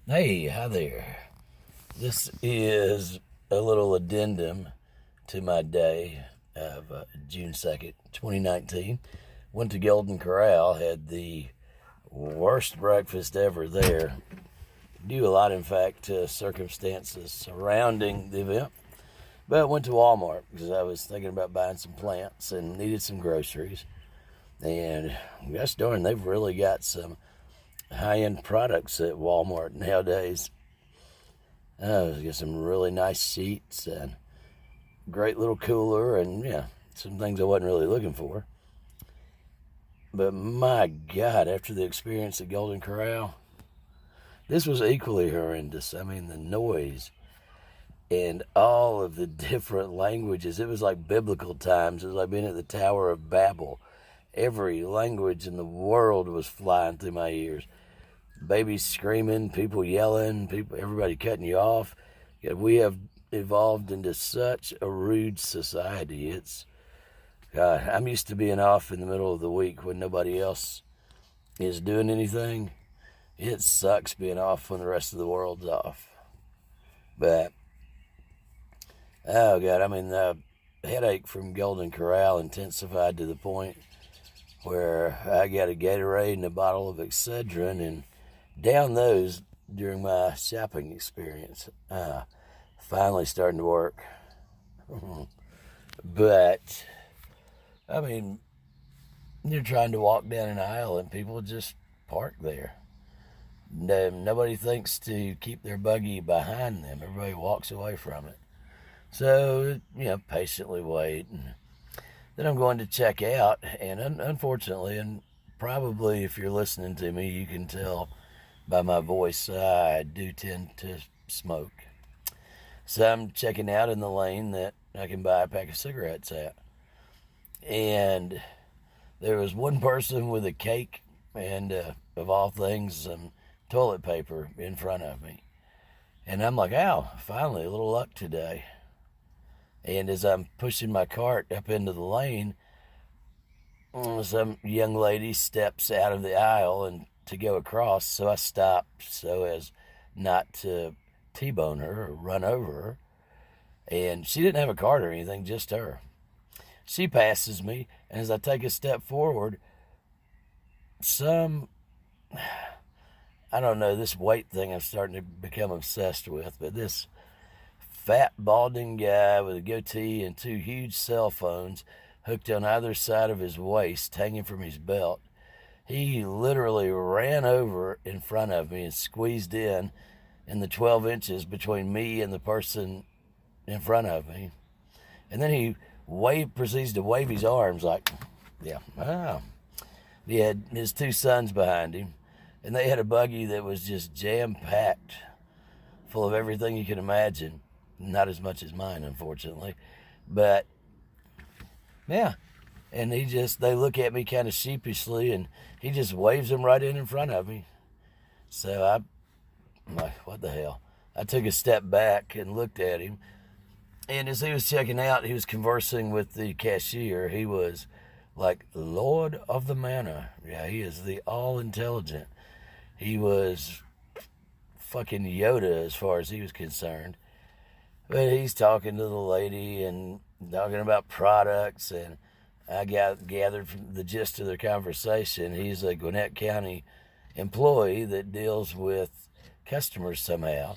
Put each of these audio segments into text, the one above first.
Hey, hi there. This is a little addendum to my day of June 2nd, 2019. Went to Golden Corral, had the worst breakfast ever there. Due a lot, in fact, to circumstances surrounding the event. But went to Walmart because I was thinking about buying some plants and needed some groceries. And gosh darn, they've really got some high-end products at Walmart nowadays. Got some really nice seats and great little cooler and yeah, some things I wasn't really looking for. But my God, after the experience at Golden Corral, this was equally horrendous. I mean, the noise and all of the different languages. It was like biblical times. It was like being at the Tower of Babel. Every language in the world was flying through my ears. Babies screaming, people yelling, everybody cutting you off. Yeah, we have evolved into such a rude society. God, I'm used to being off in the middle of the week when nobody else is doing anything. It sucks being off when the rest of the world's off. But, oh God, I mean, the headache from Golden Corral intensified to the point where I got a Gatorade and a bottle of Excedrin and down those during my shopping experience. Finally starting to work. But, I mean, you're trying to walk down an aisle and people just park there. Nobody thinks to keep their buggy behind them. Everybody walks away from it. So, patiently wait. And then I'm going to check out. And unfortunately, and probably if you're listening to me, you can tell by my voice, I do tend to smoke. So I'm checking out in the lane that I can buy a pack of cigarettes at. And there was one person with a cake and, of all things, some toilet paper in front of me. And I'm like, ow, finally, a little luck today. And as I'm pushing my cart up into the lane, some young lady steps out of the aisle and to go across, so I stopped so as not to T-bone her or run over her. And she didn't have a cart or anything, just her. She passes me, and as I take a step forward, I don't know, this weight thing I'm starting to become obsessed with, but this fat, balding guy with a goatee and two huge cell phones hooked on either side of his waist, hanging from his belt, he literally ran over in front of me and squeezed in the 12 inches between me and the person in front of me. And then he proceeds to wave his arms like, yeah, ah. He had his two sons behind him, and they had a buggy that was just jam-packed full of everything you can imagine. Not as much as mine, unfortunately. But, yeah. And they look at me kind of sheepishly, and he just waves them right in front of me. So I'm like, what the hell? I took a step back and looked at him. And as he was checking out, he was conversing with the cashier. He was like Lord of the Manor. Yeah, he is the all-intelligent. He was fucking Yoda as far as he was concerned. But he's talking to the lady and talking about products, and I gathered from the gist of their conversation, he's a Gwinnett County employee that deals with customers somehow.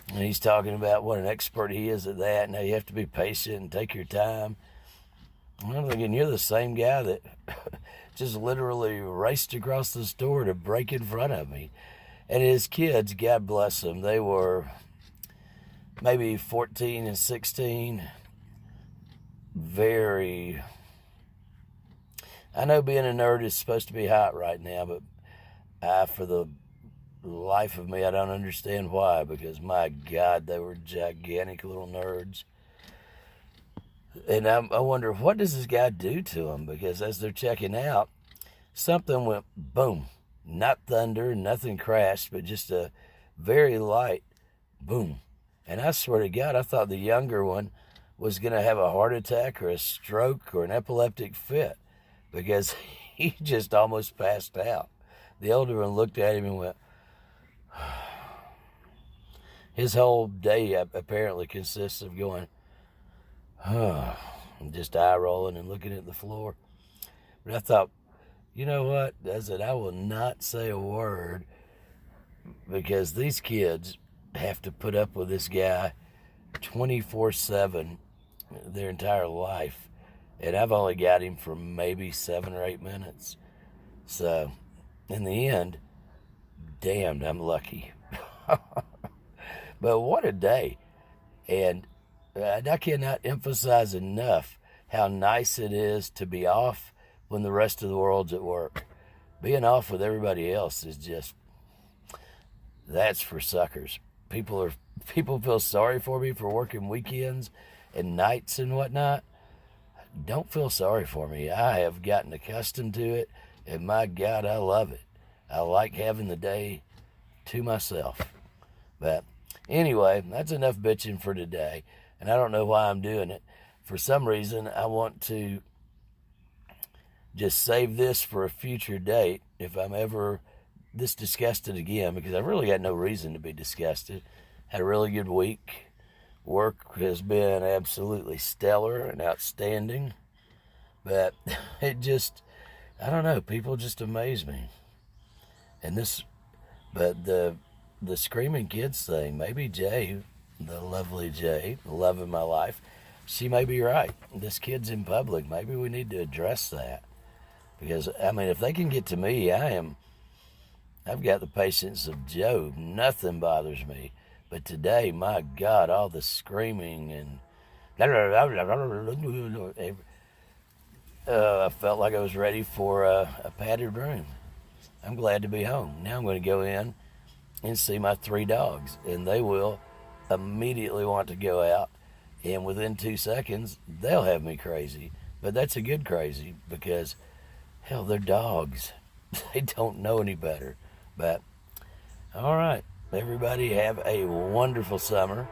And he's talking about what an expert he is at that, and how you have to be patient and take your time. And I'm thinking, you're the same guy that just literally raced across the store to break in front of me. And his kids, God bless them, they were maybe 14 and 16. I know being a nerd is supposed to be hot right now, but for the life of me, I don't understand why, because my God, they were gigantic little nerds. And I wonder, what does this guy do to them? Because as they're checking out, something went boom. Not thunder, nothing crashed, but just a very light boom. And I swear to God, I thought the younger one was going to have a heart attack or a stroke or an epileptic fit, because he just almost passed out. The older one looked at him and went, his whole day apparently consists of going, and just eye rolling and looking at the floor. But I thought, you know what? I said, I will not say a word because these kids have to put up with this guy 24/7 their entire life. And I've only got him for maybe 7 or 8 minutes. So, in the end, damned, I'm lucky. But what a day. And I cannot emphasize enough how nice it is to be off when the rest of the world's at work. Being off with everybody else is just, that's for suckers. People feel sorry for me for working weekends and nights and whatnot. Don't feel sorry for me. I have gotten accustomed to it, and my God, I love it. I like having the day to myself. But anyway, that's enough bitching for today, and I don't know why I'm doing it. For some reason, I want to just save this for a future date if I'm ever this disgusted again, because I've really got no reason to be disgusted. Had a really good week. Work has been absolutely stellar and outstanding. But it just, I don't know, people just amaze me. And but the screaming kids thing, maybe Jay, the lovely Jay, the love of my life, she may be right. This kid's in public. Maybe we need to address that. Because, I mean, if they can get to me, I've got the patience of Job. Nothing bothers me. But today, my God, all the screaming and I felt like I was ready for a padded room. I'm glad to be home. Now I'm going to go in and see my 3 dogs, and they will immediately want to go out, and within 2 seconds, they'll have me crazy. But that's a good crazy because, hell, they're dogs. They don't know any better. But, all right. Everybody have a wonderful summer.